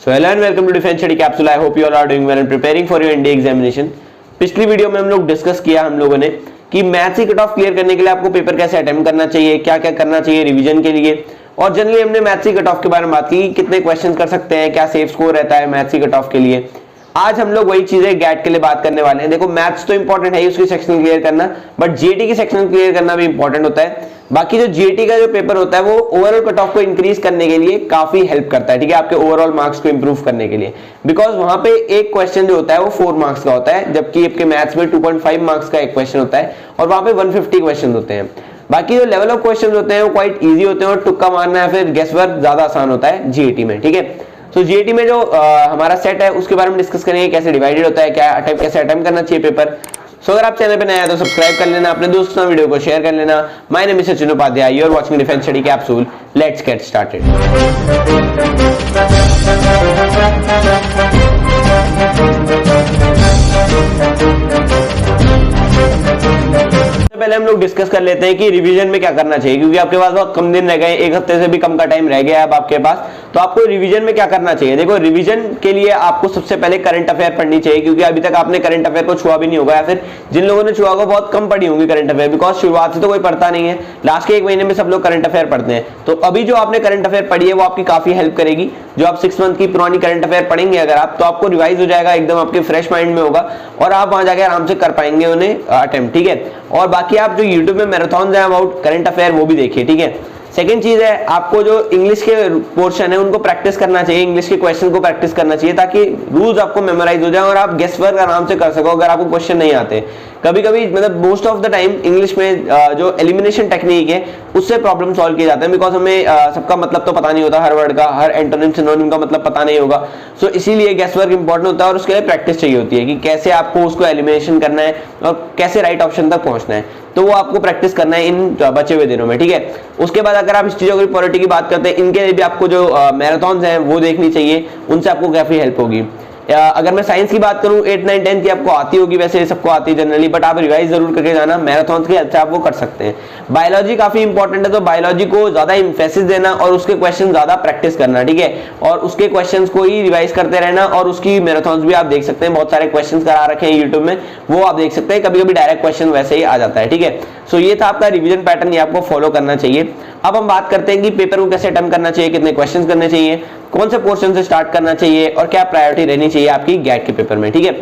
So hello and welcome to Defense Study Capsule. I hope you all are doing well and preparing for your NDA examination. पिछली video में हम लोग discuss किया हम लोगों ने कि मैथ्स की कट ऑफ क्लियर करने के लिए आपको पेपर कैसे अटेम्प्ट करना चाहिए, क्या क्या करना चाहिए रिवीजन के लिए, और जनरली हमने मैथ्स की कट ऑफ के बारे में बात की, कितने क्वेश्चन कर सकते हैं, क्या सेफ स्कोर रहता है मैथ्स की कट ऑफ के लिए। आज हम लोग वही चीजें गैट के लिए बात करने वाले हैं। देखो मैथ्स तो इंपॉर्टेंट है उसकी सेक्शन क्लियर करना, बट जीएटी की सेक्शन क्लियर करना भी इंपॉर्टेंट होता है। बाकी जो जीएटी का जो पेपर होता है वो ओवरऑल कट ऑफ को इंक्रीज करने के लिए काफी हेल्प करता है, ठीक है, आपके ओवरऑल मार्क्स को इंप्रूव करने के लिए। बिकॉज वहां पे एक क्वेश्चन जो होता है वो 4 मार्क्स का होता है, जबकि आपके मैथ्स में 2.5 मार्क्स का एक क्वेश्चन होता है और वहां पे 150 क्वेश्चन होते हैं। बाकी जो लेवल ऑफ क्वेश्चन होते हैं वो क्वाइट ईजी होते हैं और तुक्का मारना है फिर गेस वर्क ज्यादा आसान होता है जीएटी में, ठीक है। तो जीएटी में जो हमारा सेट है उसके बारे में डिस्कस करेंगे, कैसे डिवाइडेड होता है, कैसे अटेम्प्ट करना चाहिए पेपर। सो अगर आप चैनल पे नए हैं तो सब्सक्राइब कर लेना, अपने दोस्तों के साथ वीडियो को शेयर कर लेना। My name is Sachin Upadhyay, you are watching defence study capsule. Let's get started. पहले हम लोग डिस्कस कर लेते हैं कि रिवीजन में क्या करना चाहिए, क्योंकि आपके पास बहुत कम दिन रह गए, एक हफ्ते से भी कम का टाइम रह गया है अब आपके पास। तो आपको रिवीजन में क्या करना चाहिए। देखो रिवीजन के लिए आपको सबसे पहले करंट अफेयर पढ़नी चाहिए, क्योंकि अभी तक आपने करंट अफेयर को छुआ भी नहीं होगा, या फिर जिन लोगों ने छुआ होगा बहुत कम पढ़ी होंगी करंट अफेयर, बिकॉज शुरुआत से तो कोई पढ़ता नहीं है, लास्ट के 1 महीने में सब लोग करंट अफेयर पढ़ते हैं। तो अभी जो आपने करंट अफेयर पढ़ी है वो आपकी काफी हेल्प करेगी। जो आप 6 मंथ की पुरानी करंट अफेयर पढ़ेंगे अगर आप, तो आपको रिवाइज हो जाएगा, एकदम आपके फ्रेश माइंड में होगा और आप वहां जाकर आराम से कर पाएंगे उन्हें अटेम्प्ट, ठीक है। और बाकी आप जो यूट्यूब में मैराथन है अबाउट करंट अफेयर वो भी देखिए, ठीक है। सेकेंड चीज है, आपको जो इंग्लिश के पोर्शन है उनको प्रैक्टिस करना चाहिए, इंग्लिश के क्वेश्चन को प्रैक्टिस करना चाहिए, ताकि रूल्स आपको मेमोराइज हो जाए और आप गेस वर्क आराम से कर सको अगर आपको क्वेश्चन नहीं आते। कभी कभी मतलब most of the time English में जो एलिमिनेशन टेक्निक है उससे प्रॉब्लम सॉल्व किए जाते हैं, बिकॉज हमें सबका मतलब तो पता नहीं होता, हर वर्ड का, हर एंटोनिम सिनोनिम का मतलब पता नहीं होगा। सो इसीलिए गेस वर्क इंपॉर्टेंट होता है और उसके लिए प्रैक्टिस चाहिए होती है कि कैसे आपको उसको एलिमिनेशन करना है और कैसे राइट ऑप्शन तक पहुंचना है। तो वो आपको प्रैक्टिस करना है इन बचे हुए दिनों में, ठीक है। उसके बाद अगर आप हिस्ट्री ज्योग्राफी पॉलिटी की बात करते हैं, इनके लिए भी आपको जो मैराथन्स हैं वो देखनी चाहिए, उनसे आपको काफी हेल्प होगी। अगर मैं साइंस की बात करूं 8, 9, 10 की आपको आती होगी, वैसे सबको आती है जनरली, बट आप रिवाइज जरूर करके जाना, मैराथन की हेल्प से आप वो कर सकते हैं। बायोलॉजी काफी इंपॉर्टेंट है, तो बायोलॉजी को ज्यादा इंफेसिस देना और उसके क्वेश्चन ज्यादा प्रैक्टिस करना, ठीक है, और उसके क्वेश्चंस को ही रिवाइज करते रहना। और उसकी मैराथन्स भी आप देख सकते हैं, बहुत सारे क्वेश्चन करा रखे हैं यूट्यूब में, वो आप देख सकते हैं, कभी कभी डायरेक्ट क्वेश्चन वैसे ही आ जाता है, ठीक है। सो ये था आपका रिवीजन पैटर्न, ये आपको फॉलो करना चाहिए। अब हम बात करते हैं कि पेपर को कैसे अटेम्प्ट करना चाहिए, कितने क्वेश्चन करने चाहिए, कौन से पोर्शन से स्टार्ट करना चाहिए और क्या प्रायोरिटी रहनी चाहिए आपकी गैट के पेपर में, ठीक है।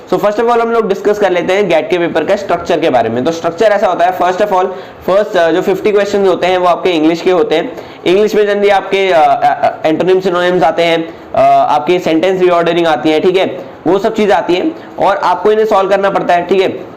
सो फर्स्ट ऑफ ऑल हम लोग डिस्कस कर लेते हैं गैट के पेपर का स्ट्रक्चर के बारे में। तो स्ट्रक्चर ऐसा होता है, फर्स्ट ऑफ ऑल जो 50 क्वेश्चन होते हैं वो आपके इंग्लिश के होते हैं। इंग्लिश में जनरली आपके एंटोनिम सिनोनिम्स आते हैं, आपकी सेंटेंस रीऑर्डरिंग आती है, ठीक है, वो सब चीज आती है और आपको इन्हें सॉल्व करना पड़ता है, ठीक है।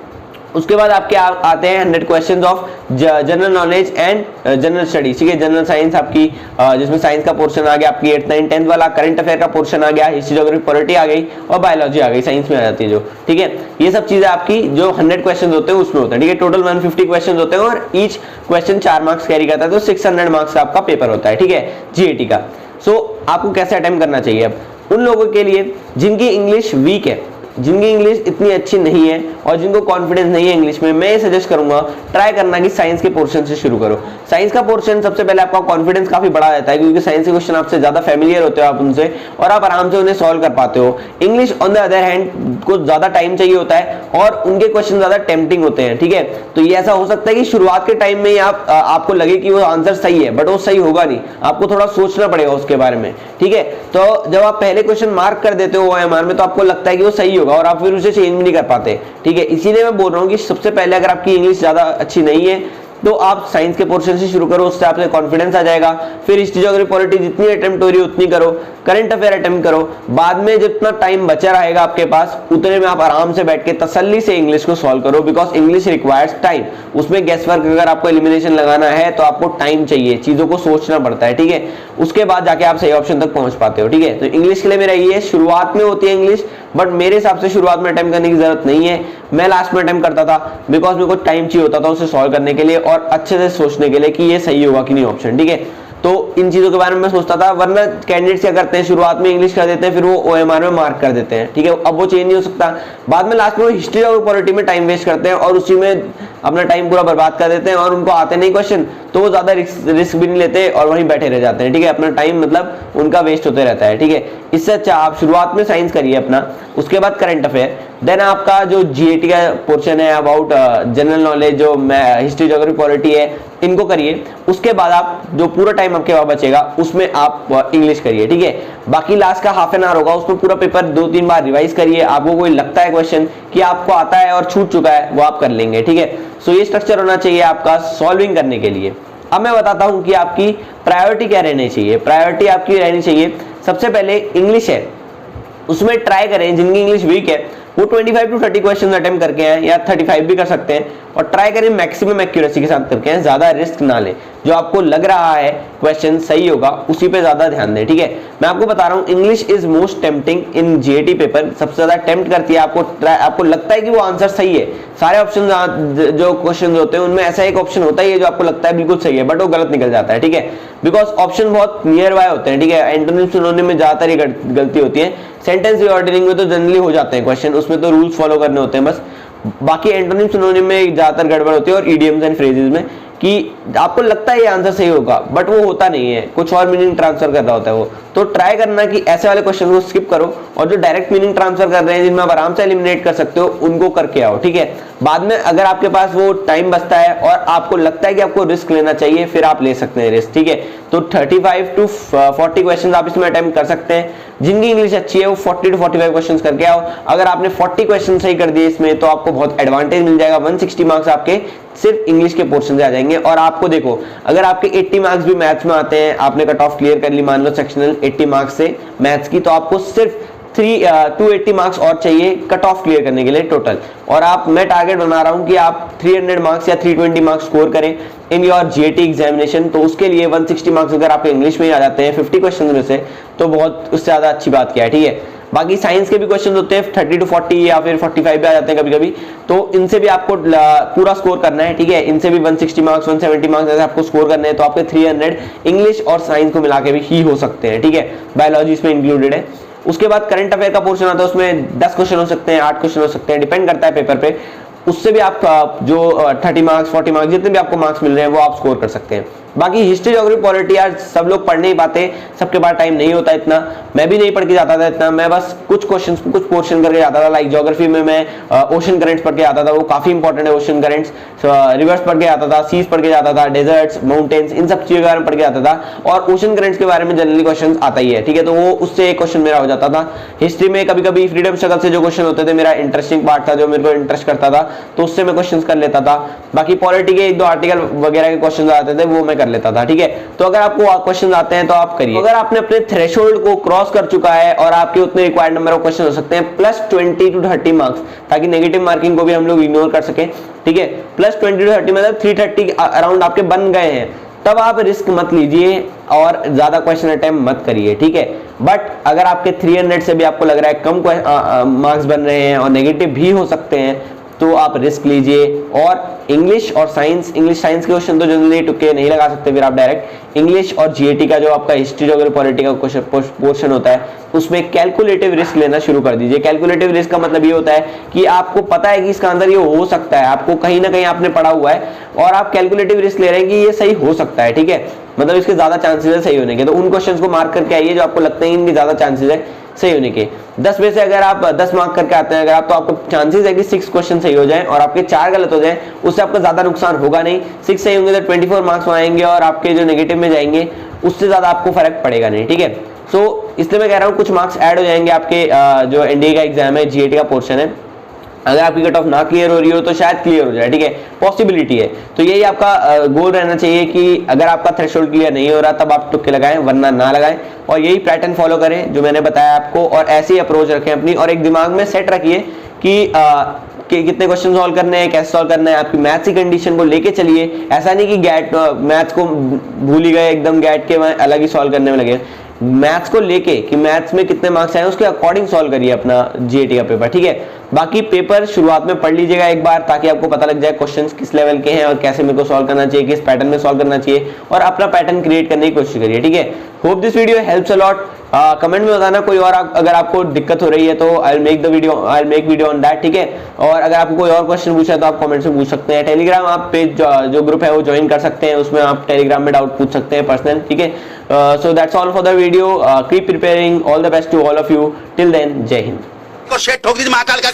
उसके बाद आपके आते हैं 100 questions of general knowledge and general studies, ठीक है, जनरल साइंस आपकी, जिसमें साइंस का पोर्शन आ गया आपकी 8, 9, 10 वाला, करंट अफेयर का पोर्शन आ गया, हिस्ट्री ज्योग्राफी पॉलिटी आ गई और बायोलॉजी आ गई, साइंस में आ जाती है जो, ठीक है। ये सब चीजें आपकी जो 100 क्वेश्चन होते हैं उसमें होते हैं, ठीक है। टोटल 150 क्वेश्चन होते हैं और ईच क्वेश्चन 4 मार्क्स कैरी करता है, तो 600 मार्क्स का आपका पेपर होता है, ठीक है, जीएटी का। सो आपको कैसे अटेम्प्ट करना चाहिए। अब उन लोगों के लिए जिनकी इंग्लिश वीक है, जिनकी इंग्लिश इतनी अच्छी नहीं है और जिनको कॉन्फिडेंस नहीं है इंग्लिश में, मैं ये सजेस्ट करूंगा ट्राई करना कि साइंस के पोर्शन से शुरू करो। साइंस का पोर्शन सबसे पहले आपका कॉन्फिडेंस काफी बड़ा रहता है, क्योंकि साइंस के क्वेश्चन आपसे ज्यादा फेमिलियर होते हो आप उनसे और आप आराम से उन्हें सॉल्व कर पाते हो। English on the other hand को ज्यादा टाइम चाहिए होता है और उनके क्वेश्चन ज्यादा टेम्पटिंग होते हैं, ठीक है। तो ये ऐसा हो सकता है कि शुरुआत के टाइम में ही आपको लगे कि वो आंसर सही है, बट वो सही होगा नहीं, आपको थोड़ा सोचना पड़ेगा उसके बारे में, ठीक है। तो जब आप पहले क्वेश्चन मार्क कर देते हो OMR में, तो आपको लगता है कि वो सही होगा और आप फिर उसे चेंज भी नहीं कर पाते, ठीक है। इसीलिए मैं बोल रहा हूँ कि सबसे पहले अगर आपकी इंग्लिश ज्यादा अच्छी नहीं है तो आप साइंस के पोर्शन से शुरू करो, उससे आपसे कॉन्फिडेंस आ जाएगा। फिर हिस्ट्री ज्योग्राफी पॉलिटी जितनी अटेम्प्ट हो रही है उतनी करो, करंट अफेयर अटेम्प्ट करो, बाद में जितना टाइम बचा रहेगा आपके पास उतने में आप आराम से बैठ के तसल्ली से इंग्लिश को सॉल्व करो, बिकॉज इंग्लिश रिक्वायर्स टाइम। उसमें गेस वर्क अगर आपको एलिमिनेशन लगाना है तो आपको टाइम चाहिए, चीजों को सोचना पड़ता है, ठीक है। उसके बाद जाके आप सही ऑप्शन तक पहुंच पाते हो, ठीक है। तो इंग्लिश के लिए मेरा ये शुरुआत में होती है इंग्लिश, बट मेरे हिसाब से शुरुआत में अटेम्प्ट करने की जरूरत नहीं है। मैं लास्ट में अटेम्प्ट करता था बिकॉज मेरे को टाइम चाहिए होता था उसे सॉल्व करने के लिए और अच्छे से सोचने के लिए कि ये सही होगा कि नहीं ऑप्शन, ठीक है। तो इन चीजों के बारे में मैं सोचता था, वरना कैंडिडेट्स क्या करते हैं, शुरुआत में इंग्लिश कर देते हैं, फिर वो ओएमआर में मार्क कर देते हैं, ठीक है। अब वो चेंज नहीं हो सकता, बाद में लास्ट में वो हिस्ट्री और पॉलिटी में टाइम वेस्ट करते हैं और उसी में अपना टाइम पूरा बर्बाद कर देते हैं और उनको आते नहीं क्वेश्चन, तो वो ज्यादा रिस्क भी नहीं लेते और वहीं बैठे रह जाते हैं, ठीक है। अपना टाइम मतलब उनका वेस्ट होते रहता है, ठीक है। इससे अच्छा आप शुरुआत में साइंस करिए अपना, उसके बाद करंट अफेयर, देन आपका जो जीएटी का पोर्शन है अबाउट जनरल नॉलेज, जो हिस्ट्री ज्योग्राफी पॉलिटी है, इनको करिए। उसके बाद आप जो पूरा टाइम आपके पास बचेगा उसमें आप इंग्लिश करिए, ठीक है। बाकी लास्ट का हाफ एन आवर होगा, उसमें पूरा पेपर 2-3 बार रिवाइज करिए। आपको कोई लगता है क्वेश्चन कि आपको आता है और छूट चुका है, वो आप कर लेंगे, ठीक है। सो ये स्ट्रक्चर होना चाहिए आपका सॉल्विंग करने के लिए। अब मैं बताता हूं कि आपकी प्रायोरिटी क्या रहनी चाहिए। प्रायोरिटी आपकी रहनी चाहिए, सबसे पहले इंग्लिश है, उसमें ट्राई करें, जिनकी इंग्लिश वीक है वो 25 to 30 क्वेश्चन अटेम्प्ट करके आए, या 35 भी कर सकते हैं, और ट्राई करें मैक्सिमम एक्यूरेसी के साथ करके आए, ज्यादा रिस्क ना लें। जो आपको लग रहा है क्वेश्चन सही होगा उसी पे ज्यादा ध्यान दें, ठीक है। मैं आपको बता रहा हूं, English is most tempting in GAT paper, सबसे ज्यादा टेम्प्ट करती है आपको। आपको लगता है कि वो आंसर सही है, सारे ऑप्शन जो क्वेश्चन होते हैं उनमें ऐसा एक ऑप्शन होता है जो आपको लगता है बिल्कुल सही है, बट वो गलत निकल जाता है, ठीक है। बिकॉज ऑप्शन बहुत नियर बाय होते हैं, ठीक है। एंटोनिम सिनोनिम में ज्यादातर ये गलती होती है। सेंटेंस रीऑर्डरिंग में तो जनरली हो जाते हैं क्वेश्चन, उसमें तो रूल्स फॉलो करने होते हैं बस। बाकी एंटोनिम सिनोनिम में ज्यादातर गड़बड़ होती है, और इडियम्स एंड फ्रेजेस में कि आपको लगता है ये आंसर सही होगा बट वो होता नहीं है, कुछ और मीनिंग ट्रांसफर कर रहा होता है वो। तो ट्राई करना कि ऐसे वाले क्वेश्चन को स्किप करो, और जो डायरेक्ट मीनिंग ट्रांसफर कर रहे हैं, जिनमें आप आराम से एलिमिनेट कर सकते हो, उनको करके आओ, ठीक है। बाद में अगर आपके पास वो टाइम बचता है और आपको लगता है कि आपको रिस्क लेना चाहिए, फिर आप ले सकते हैं रिस्क, ठीक है। तो 35 to 40 क्वेश्चन आप इसमें अटेम्प्ट कर सकते हैं। जिनकी इंग्लिश अच्छी है वो 40 to 45 क्वेश्चन करके आओ। अगर आपने 40 क्वेश्चन सही कर दिए इसमें, तो आपको बहुत एडवांटेज मिल जाएगा। 160 मार्क्स आपके सिर्फ इंग्लिश के पोर्शन से आ जाएंगे। और आपको देखो, अगर आपके 80 मार्क्स भी मैथ्स में आते हैं, आपने कट ऑफ क्लियर कर ली मान लो सेक्शनल 80 मार्क्स से मैथ्स की, तो आपको सिर्फ 280 मार्क्स और चाहिए कट ऑफ क्लियर करने के लिए टोटल। और मैं टारगेट बना रहा हूं कि आप 300 मार्क्स या 320 मार्क्स स्कोर करें इन योर जीएटी एग्जामिनेशन। तो उसके लिए 160 मार्क्स अगर आपके इंग्लिश में ही आ जाते हैं 50 क्वेश्चन में से, तो बहुत उससे ज्यादा अच्छी बात क्या है, ठीक है। बाकी साइंस के भी क्वेश्चन होते हैं 30 to 40 या फिर 45 भी आ जाते हैं कभी कभी, तो इनसे भी आपको पूरा स्कोर करना है, ठीक है। इनसे भी 160 मार्क्स 170 मार्क्स ऐसे आपको स्कोर करने हैं, तो आपके 300 इंग्लिश और साइंस को मिला के भी ही हो सकते हैं, ठीक है। बायोलॉजी इसमें इंक्लूडेड है। उसके बाद करंट अफेयर का पोर्शन आता है, उसमें 10 क्वेश्चन हो सकते हैं, 8 क्वेश्चन हो सकते हैं, डिपेंड करता है पेपर पे। उससे भी आप जो 30 मार्क्स 40 मार्क्स जितने भी आपको मार्क्स मिल रहे हैं वो आप स्कोर कर सकते हैं। बाकी हिस्ट्री ज्योग्राफी पॉलिटी यार सब लोग पढ़ नहीं पाते, सबके पास टाइम नहीं होता इतना, मैं भी नहीं पढ़ के जाता था इतना। मैं बस कुछ क्वेश्चंस कुछ पोर्शन करके जाता था। लाइक ज्योग्राफी में मैं ओशन करेंट्स पढ़ के आता था, वो काफी इंपॉर्टेंट है ओशन करेंट्स। रिवर्स पढ़ के आता था, सीज पढ़ के जाता था, डेजर्ट्स माउंटेन्स, इन सब चीजों के बारे में पढ़ के आता था। और ओशन करेंट्स के बारे में जनरली क्वेश्चन आता ही है, ठीक है। तो वो उससे एक क्वेश्चन मेरा हो जाता था। हिस्ट्री में कभी कभी फ्रीडम स्ट्रगल से जो क्वेश्चन होते थे, मेरा इंटरेस्टिंग पार्ट था जो मेरे को इंटरेस्ट करता था, तो उससे मैं क्वेश्चन कर लेता था। बाकी पॉलिटी के 1-2 आर्टिकल वगैरह के क्वेश्चन आते थे, वो मैं कर लेता था, ठीक है। तो अगर आपको क्वेश्चन आते हैं तो आप करिए। अगर आपने अपने थ्रेशोल्ड को क्रॉस कर चुका है और आपके उतने रिक्वायर्ड नंबर ऑफ क्वेश्चन हो सकते हैं +20 to 30 मार्क्स, ताकि नेगेटिव मार्किंग को भी हम लोग इग्नोर कर सके, ठीक है। +20 to 30 मतलब 330 अराउंड आपके बन गए हैं, तब आप रिस्क मत लीजिए और ज्यादा क्वेश्चन अटेम्प्ट मत करिए, ठीक है। बट अगर आपके 300 से भी आपको लग रहा है कम मार्क्स बन रहे हैं और नेगेटिव भी हो सकते हैं, तो आप रिस्क लीजिए। और इंग्लिश और साइंस, इंग्लिश साइंस के क्वेश्चन तो जनरली तुक्के नहीं लगा सकते, फिर आप डायरेक्ट इंग्लिश और जीएटी का जो आपका हिस्ट्री ज्योग्राफी पॉलिटी का पोर्शन होता है, उसमें कैलकुलेटिव रिस्क लेना शुरू कर दीजिए। कैलकुलेटिव रिस्क का मतलब ये होता है कि आपको पता है कि इसका आंसर ये हो सकता है, आपको कहीं ना कहीं आपने पढ़ा हुआ है और आप कैलकुलेटिव रिस्क ले रहे हैं कि ये सही हो सकता है, ठीक है। मतलब इसके ज्यादा चांसेस है सही होने के, तो उन क्वेश्चंस को मार्क करके आइए जो आपको लगता है इनके ज्यादा चांसेस है सही होने के। 10 में से अगर आप 10 मार्क करके आते हैं अगर आप, तो आपको चांसेस है कि 6 क्वेश्चन सही हो जाएं और आपके 4 गलत हो जाएं, उससे आपका ज्यादा नुकसान होगा नहीं। 6 सही होंगे तो 24 मार्क्स आएंगे और आपके जो नेगेटिव में जाएंगे उससे ज्यादा आपको फर्क पड़ेगा नहीं, ठीक है। सो इसलिए मैं कह रहा हूँ कुछ मार्क्स ऐड हो जाएंगे आपके जो एनडीए का एग्जाम है, जीएटी का पोर्शन है। अगर आपकी कट ऑफ ना क्लियर हो रही हो तो शायद क्लियर हो जाए, ठीक है, पॉसिबिलिटी है। तो यही आपका गोल रहना चाहिए कि अगर आपका थ्रेशोल्ड क्लियर नहीं हो रहा तब आप तुक्के लगाएं, वरना ना लगाएं। और यही पैटर्न फॉलो करें जो मैंने बताया आपको, और ऐसी ही अप्रोच रखें अपनी, और एक दिमाग में सेट रखिए कि कितने क्वेश्चन सॉल्व करने हैं, कैसे सॉल्व करना है। आपकी मैथ्स की कंडीशन को लेके चलिए, ऐसा नहीं कि गैट मैथ्स को भूल ही गए एकदम, गैट के अलग ही सॉल्व करने में लगे। मैथ्स को लेके कि मैथ्स में कितने मार्क्स आए उसके अकॉर्डिंग सॉल्व करिए अपना जीएटी का पेपर, ठीक है। बाकी पेपर शुरुआत में पढ़ लीजिएगा एक बार, ताकि आपको पता लग जाए क्वेश्चंस किस लेवल के हैं और कैसे मेरे को सॉल्व करना चाहिए, किस पैटर्न में सॉल्व करना चाहिए, और अपना पैटर्न क्रिएट करने की कोशिश करिए, ठीक है। Hope this video helps a lot. Comment में बताना कोई और अगर आपको दिक्कत हो रही है तो I make video on that, ठीक है। और अगर आपको कोई और क्वेश्चन पूछा है तो आप कमेंट में पूछ सकते हैं। टेलीग्राम आप पेज जो ग्रुप है वो ज्वाइन कर सकते हैं, उसमें आप टेलीग्राम में डाउट पूछ सकते हैं पर्सनल, ठीक है। So that's all for the video. Keep preparing, all the best to all of you. Till then, Jai Hind. को शेट ठोक दीजिए महाकाल का